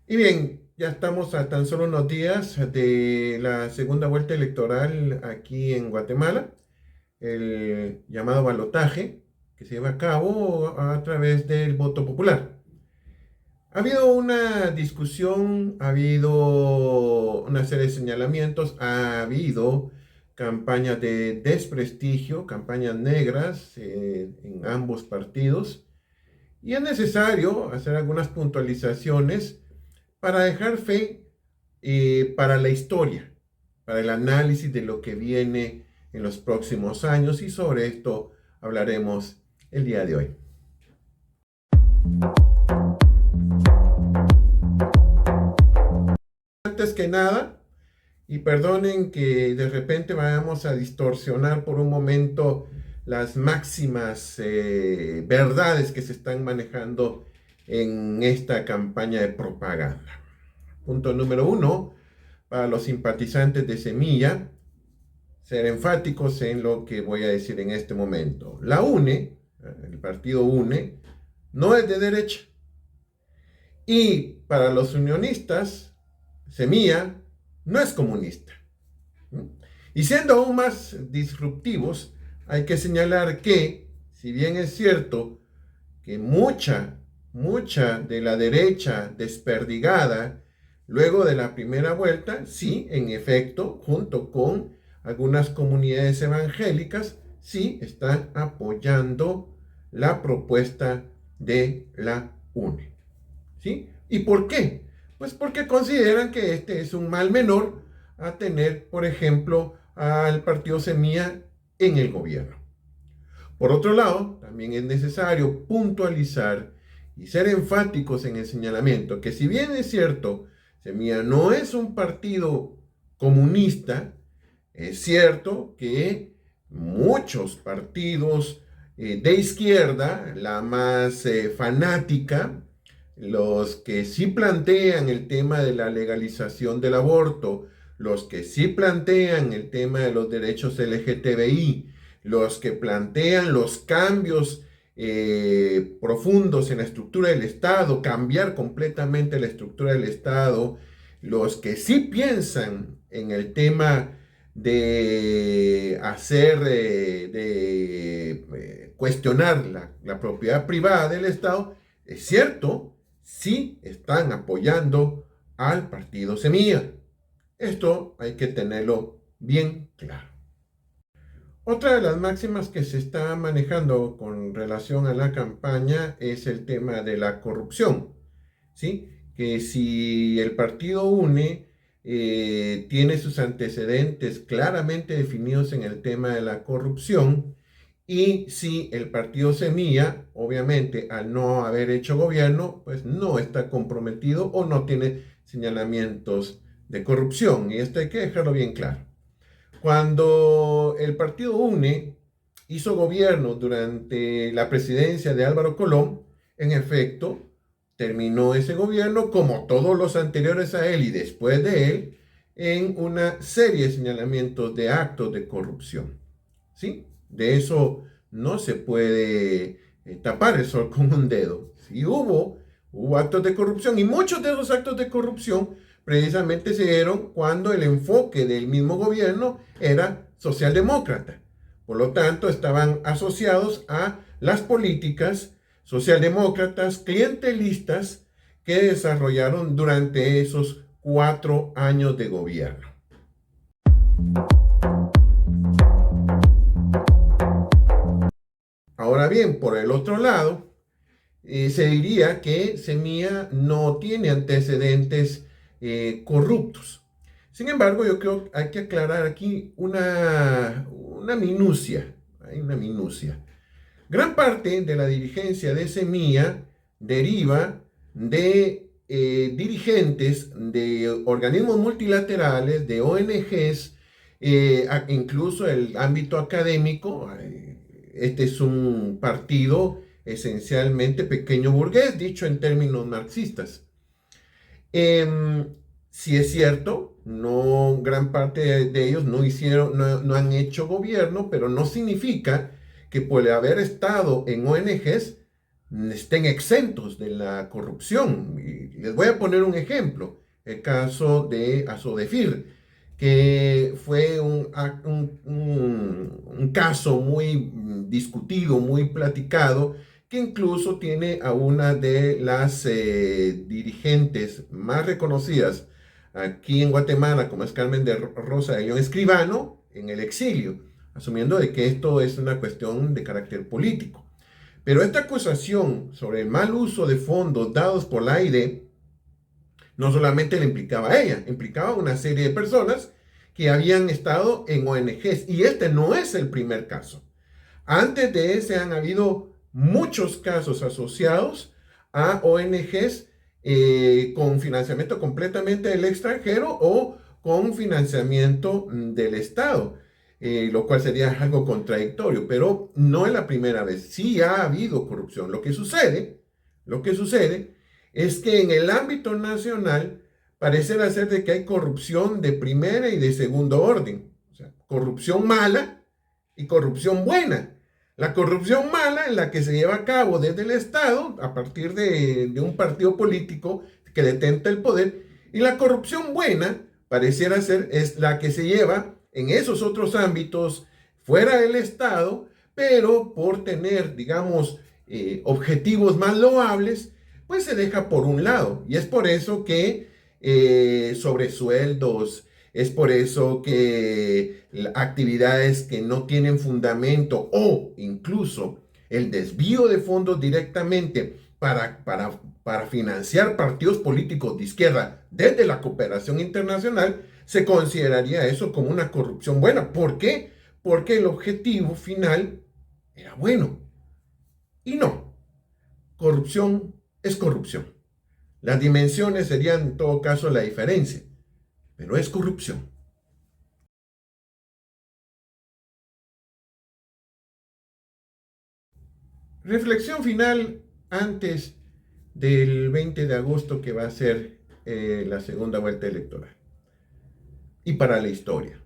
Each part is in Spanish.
Y bien, ya estamos a tan solo unos días de la segunda vuelta electoral aquí en Guatemala, el llamado balotaje que se lleva a cabo a través del voto popular. Ha habido una discusión, ha habido una serie de señalamientos, ha habido campañas de desprestigio, campañas negras en ambos partidos, y es necesario hacer algunas puntualizaciones para dejar fe para la historia, para el análisis de lo que viene en los próximos años, y sobre esto hablaremos el día de hoy. Antes que nada, y perdonen que de repente vayamos a distorsionar por un momento las máximas verdades que se están manejando en esta campaña de propaganda. Punto número uno, para los simpatizantes de Semilla, ser enfáticos en lo que voy a decir en este momento. La UNE, el partido UNE, no es de derecha. Y para los unionistas, Semilla no es comunista. Y siendo aún más disruptivos, hay que señalar que, si bien es cierto que mucha de la derecha desperdigada luego de la primera vuelta, sí, en efecto, junto con algunas comunidades evangélicas, sí están apoyando la propuesta de la UNE. ¿Sí? ¿Y por qué? Pues porque consideran que este es un mal menor a tener, por ejemplo, al partido Semilla en el gobierno. Por otro lado, también es necesario puntualizar y ser enfáticos en el señalamiento que, si bien es cierto, Semilla no es un partido comunista, es cierto que muchos partidos de izquierda, la más fanática, los que sí plantean el tema de la legalización del aborto, los que sí plantean el tema de los derechos LGTBI, los que plantean los cambios profundos en la estructura del Estado, cambiar completamente la estructura del Estado, los que sí piensan en el tema de hacer, cuestionar la propiedad privada del Estado, es cierto, sí están apoyando al partido Semilla. Esto hay que tenerlo bien claro. Otra de las máximas que se está manejando con relación a la campaña es el tema de la corrupción, ¿sí? Que si el partido UNE tiene sus antecedentes claramente definidos en el tema de la corrupción, y si el partido Semilla, obviamente, al no haber hecho gobierno, pues no está comprometido o no tiene señalamientos de corrupción. Y esto hay que dejarlo bien claro. Cuando el partido UNE hizo gobierno durante la presidencia de Álvaro Colón, en efecto, terminó ese gobierno, como todos los anteriores a él y después de él, en una serie de señalamientos de actos de corrupción. ¿Sí? De eso no se puede tapar el sol con un dedo. Sí hubo actos de corrupción, y muchos de esos actos de corrupción precisamente se dieron cuando el enfoque del mismo gobierno era socialdemócrata. Por lo tanto, estaban asociados a las políticas socialdemócratas clientelistas que desarrollaron durante esos 4 años de gobierno. Ahora bien, por el otro lado, se diría que Semilla no tiene antecedentes corruptos. Sin embargo, yo creo que hay que aclarar aquí una minucia. Hay una minucia. Gran parte de la dirigencia de Semilla deriva de dirigentes de organismos multilaterales, de ONGs, incluso el ámbito académico. Este es un partido esencialmente pequeño burgués, dicho en términos marxistas. Si es cierto, no, gran parte de ellos no han hecho gobierno, pero no significa que por haber estado en ONGs estén exentos de la corrupción. Y les voy a poner un ejemplo, el caso de Asodefir, que fue un caso muy discutido, muy platicado, que incluso tiene a una de las dirigentes más reconocidas aquí en Guatemala, como es Carmen de Rosa de León Escribano, en el exilio, asumiendo de que esto es una cuestión de carácter político. Pero esta acusación sobre el mal uso de fondos dados por la AID no solamente le implicaba a ella, implicaba a una serie de personas que habían estado en ONGs. Y este no es el primer caso. Antes de ese han habido muchos casos asociados a ONGs con financiamiento completamente del extranjero o con financiamiento del Estado, lo cual sería algo contradictorio, pero no es la primera vez. Sí ha habido corrupción. Lo que sucede es que en el ámbito nacional pareciera ser de que hay corrupción de primera y de segundo orden. O sea, corrupción mala y corrupción buena. La corrupción mala en la que se lleva a cabo desde el Estado a partir de un partido político que detenta el poder, y la corrupción buena pareciera ser es la que se lleva en esos otros ámbitos fuera del Estado, pero por tener, digamos, objetivos más loables, pues se deja por un lado. Y es por eso que sobresueldos, es por eso que actividades que no tienen fundamento o incluso el desvío de fondos directamente para financiar partidos políticos de izquierda desde la cooperación internacional, se consideraría eso como una corrupción buena. ¿Por qué? Porque el objetivo final era bueno. Y no, corrupción es corrupción. Las dimensiones serían en todo caso la diferencia, pero es corrupción. Reflexión final antes del 20 de agosto, que va a ser la segunda vuelta electoral. Y para la historia,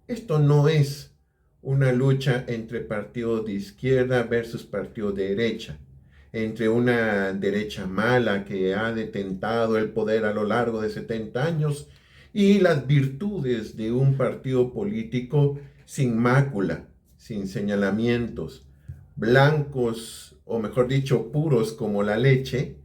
esto no es una lucha entre partidos de izquierda versus partidos de derecha, entre una derecha mala que ha detentado el poder a lo largo de 70 años y las virtudes de un partido político sin mácula, sin señalamientos, blancos o mejor dicho, puros como la leche,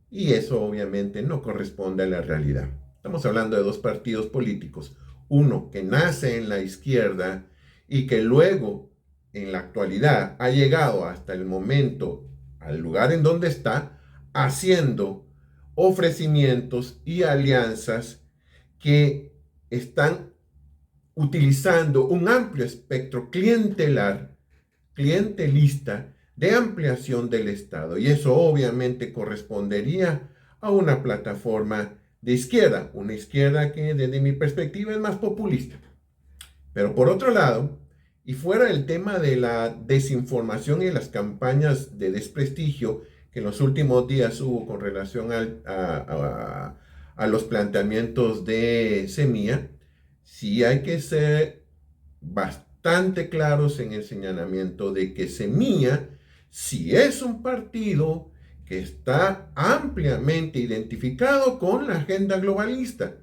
y eso obviamente no corresponde a la realidad. Estamos hablando de dos partidos políticos, uno que nace en la izquierda y que luego en la actualidad ha llegado hasta el momento al lugar en donde está, haciendo ofrecimientos y alianzas que están utilizando un amplio espectro clientelista de ampliación del Estado. Y eso obviamente correspondería a una plataforma de izquierda, una izquierda que desde mi perspectiva es más populista. Pero por otro lado, y fuera el tema de la desinformación y las campañas de desprestigio que en los últimos días hubo con relación a los planteamientos de Semilla, sí hay que ser bastante claros en el señalamiento de que Semilla sí es un partido que está ampliamente identificado con la agenda globalista.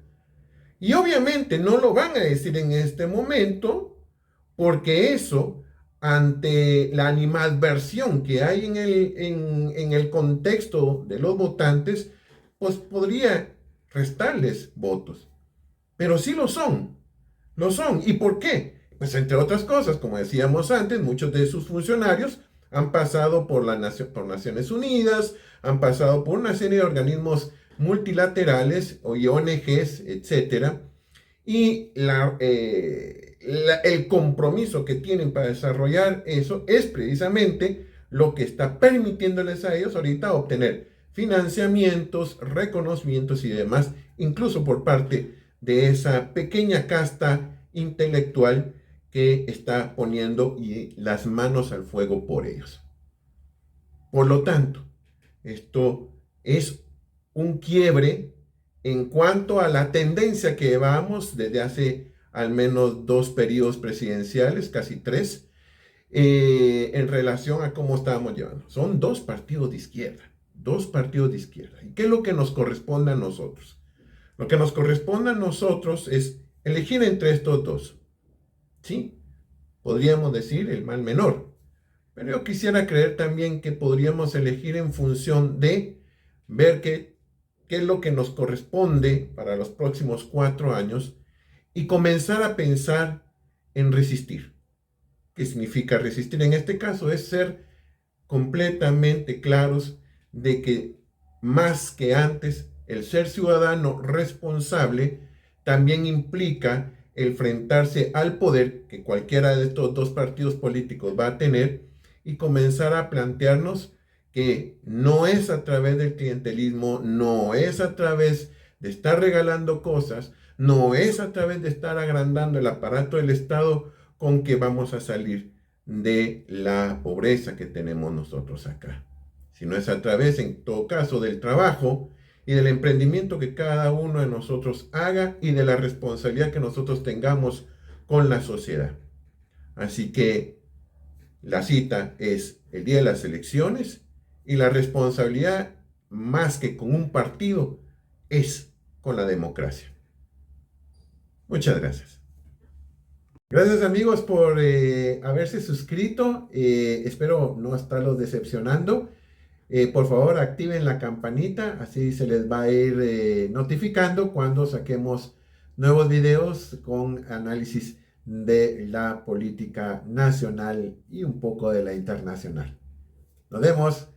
Y obviamente no lo van a decir en este momento, porque eso, ante la animadversión que hay en el contexto de los votantes, pues podría restarles votos. Pero sí lo son. Lo son. ¿Y por qué? Pues entre otras cosas, como decíamos antes, muchos de sus funcionarios han pasado por Naciones Unidas, han pasado por una serie de organismos multilaterales y ONGs, etcétera, y el compromiso que tienen para desarrollar eso es precisamente lo que está permitiéndoles a ellos ahorita obtener financiamientos, reconocimientos y demás, incluso por parte de esa pequeña casta intelectual que está poniendo las manos al fuego por ellos. Por lo tanto, esto es un quiebre en cuanto a la tendencia que llevamos desde hace al menos 2 periodos presidenciales, casi 3, en relación a cómo estábamos llevando. Son dos partidos de izquierda, dos partidos de izquierda. ¿Y qué es lo que nos corresponde a nosotros? Lo que nos corresponde a nosotros es elegir entre estos dos. ¿Sí? Podríamos decir el mal menor. Pero yo quisiera creer también que podríamos elegir en función de ver qué es lo que nos corresponde para los próximos 4 años y comenzar a pensar en resistir. ¿Qué significa resistir? En este caso es ser completamente claros de que más que antes el ser ciudadano responsable también implica el enfrentarse al poder que cualquiera de estos dos partidos políticos va a tener y comenzar a plantearnos que no es a través del clientelismo, no es a través de estar regalando cosas, no es a través de estar agrandando el aparato del Estado con que vamos a salir de la pobreza que tenemos nosotros acá, sino es a través, en todo caso, del trabajo y del emprendimiento que cada uno de nosotros haga y de la responsabilidad que nosotros tengamos con la sociedad. Así que la cita es el día de las elecciones y la responsabilidad, más que con un partido, es con la democracia. Muchas gracias. Gracias amigos por haberse suscrito. Espero no estarlos decepcionando. Por favor, activen la campanita, así se les va a ir notificando cuando saquemos nuevos videos con análisis de la política nacional y un poco de la internacional. Nos vemos.